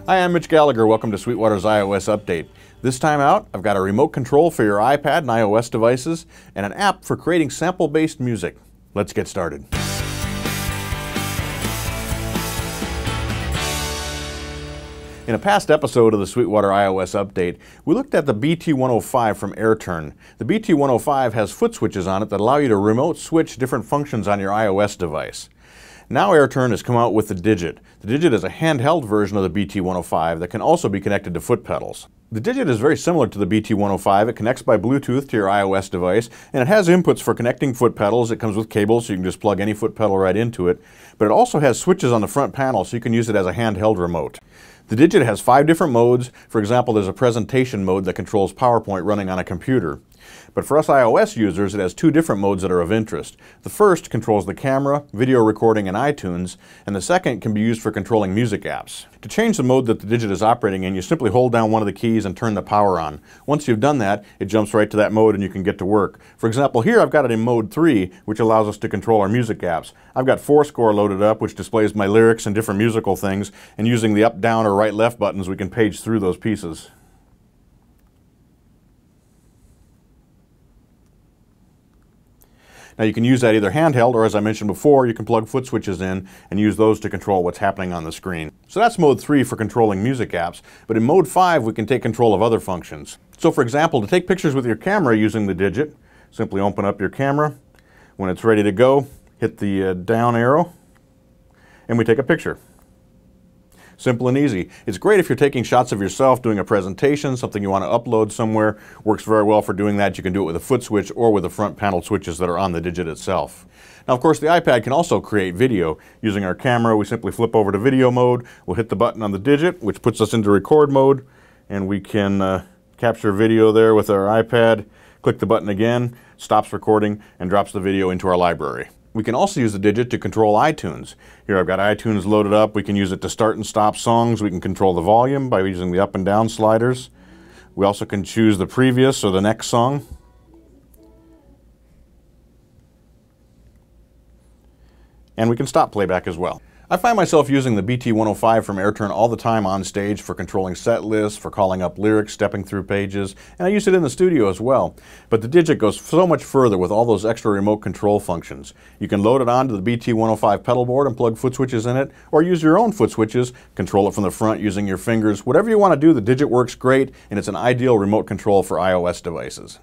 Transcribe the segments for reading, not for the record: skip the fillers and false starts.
Hi, I'm Mitch Gallagher. Welcome to Sweetwater's iOS update. This time out, I've got a remote control for your iPad and iOS devices and an app for creating sample-based music. Let's get started. In a past episode of the Sweetwater iOS update, we looked at the BT105 from AirTurn. The BT105 has foot switches on it that allow you to remote switch different functions on your iOS device. Now AirTurn has come out with the DIGIT. The DIGIT is a handheld version of the BT105 that can also be connected to foot pedals. The DIGIT is very similar to the BT105. It connects by Bluetooth to your iOS device, and it has inputs for connecting foot pedals. It comes with cables, so you can just plug any foot pedal right into it. But it also has switches on the front panel, so you can use it as a handheld remote. The DIGIT has 5 different modes. For example, there's a presentation mode that controls PowerPoint running on a computer. But for us iOS users, it has 2 different modes that are of interest. The first controls the camera, video recording, and iTunes, and the second can be used for controlling music apps. To change the mode that the DIGIT is operating in, you simply hold down one of the keys and turn the power on. Once you've done that, it jumps right to that mode and you can get to work. For example, here I've got it in mode 3, which allows us to control our music apps. I've got Fourscore loaded up, which displays my lyrics and different musical things, and using the up, down, or right, left buttons, we can page through those pieces. Now you can use that either handheld or, as I mentioned before, you can plug foot switches in and use those to control what's happening on the screen. So that's mode 3 for controlling music apps, but in mode 5 we can take control of other functions. So for example, to take pictures with your camera using the DIGIT, simply open up your camera. When it's ready to go, hit the down arrow and we take a picture. Simple and easy. It's great if you're taking shots of yourself doing a presentation, something you want to upload somewhere. Works very well for doing that. You can do it with a foot switch or with the front panel switches that are on the DIGIT itself. Now, of course, the iPad can also create video. Using our camera, we simply flip over to video mode. We'll hit the button on the DIGIT, which puts us into record mode, and we can capture video there with our iPad. Click the button again, stops recording, and drops the video into our library. We can also use the DIGIT to control iTunes. Here I've got iTunes loaded up. We can use it to start and stop songs. We can control the volume by using the up and down sliders. We also can choose the previous or the next song. And we can stop playback as well. I find myself using the BT105 from AirTurn all the time on stage for controlling set lists, for calling up lyrics, stepping through pages, and I use it in the studio as well. But the DIGIT goes so much further with all those extra remote control functions. You can load it onto the BT105 pedal board and plug foot switches in it, or use your own foot switches, control it from the front using your fingers. Whatever you want to do, the DIGIT works great, and it's an ideal remote control for iOS devices.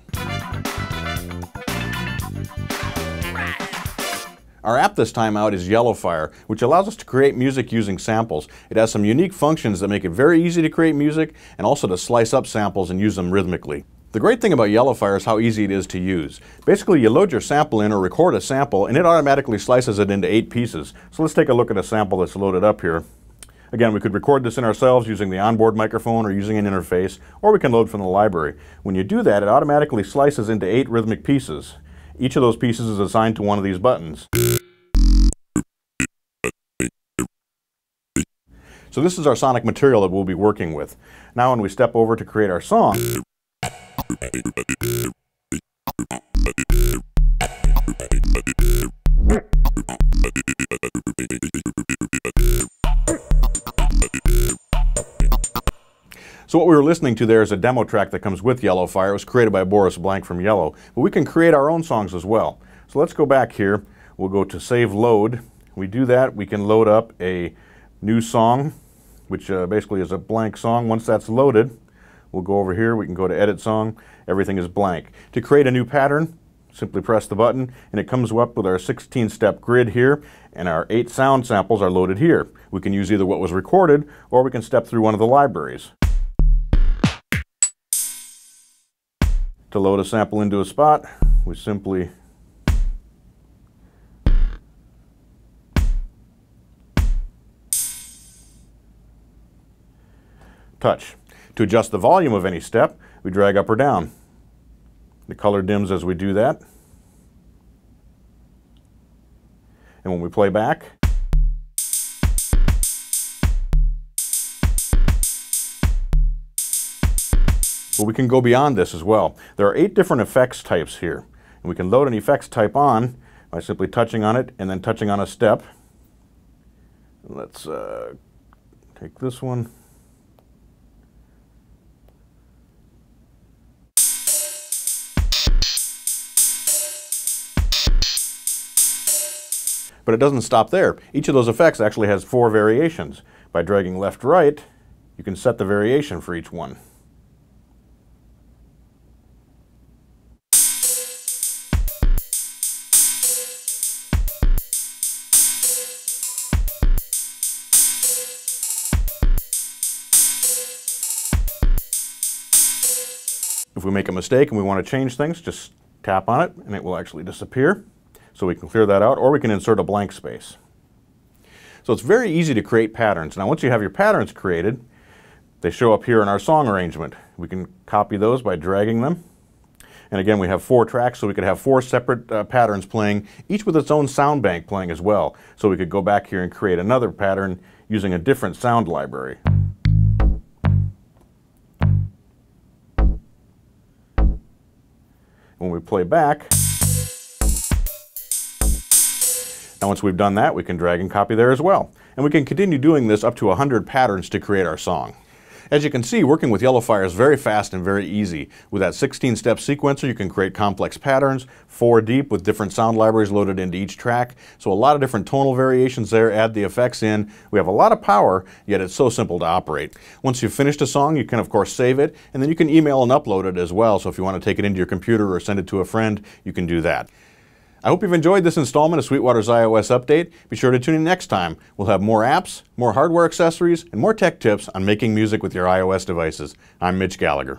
Our app this time out is Yellofier, which allows us to create music using samples. It has some unique functions that make it very easy to create music and also to slice up samples and use them rhythmically. The great thing about Yellofier is how easy it is to use. Basically, you load your sample in or record a sample and it automatically slices it into 8 pieces. So let's take a look at a sample that's loaded up here. Again, we could record this in ourselves using the onboard microphone or using an interface, or we can load from the library. When you do that, it automatically slices into 8 rhythmic pieces. Each of those pieces is assigned to one of these buttons. So this is our sonic material that we'll be working with. Now when we step over to create our song, so what we were listening to there is a demo track that comes with Yellofier. It was created by Boris Blank from Yello. But we can create our own songs as well. So let's go back here. We'll go to Save Load. We do that, we can load up a new song, which basically is a blank song. Once that's loaded, we'll go over here. We can go to Edit Song. Everything is blank. To create a new pattern, simply press the button, and it comes up with our 16-step grid here, and our 8 sound samples are loaded here. We can use either what was recorded, or we can step through one of the libraries. To load a sample into a spot, we simply touch. To adjust the volume of any step, we drag up or down. The color dims as we do that. And when we play back, but we can go beyond this as well. There are 8 different effects types here. And we can load an effects type on by simply touching on it and then touching on a step. Let's take this one. But it doesn't stop there. Each of those effects actually has 4 variations. By dragging left-right, you can set the variation for each one. If we make a mistake and we want to change things, just tap on it and it will actually disappear. So we can clear that out, or we can insert a blank space. So it's very easy to create patterns. Now once you have your patterns created, they show up here in our song arrangement. We can copy those by dragging them. And again, we have 4 tracks, so we could have 4 separate patterns playing, each with its own sound bank playing as well. So we could go back here and create another pattern using a different sound library. When we play back, now once we've done that, we can drag and copy there as well. And we can continue doing this up to 100 patterns to create our song. As you can see, working with Yellofier is very fast and very easy. With that 16-step sequencer, you can create complex patterns, 4 deep with different sound libraries loaded into each track. So a lot of different tonal variations there, add the effects in. We have a lot of power, yet it's so simple to operate. Once you've finished a song, you can of course save it, and then you can email and upload it as well. So if you want to take it into your computer or send it to a friend, you can do that. I hope you've enjoyed this installment of Sweetwater's iOS update. Be sure to tune in next time. We'll have more apps, more hardware accessories, and more tech tips on making music with your iOS devices. I'm Mitch Gallagher.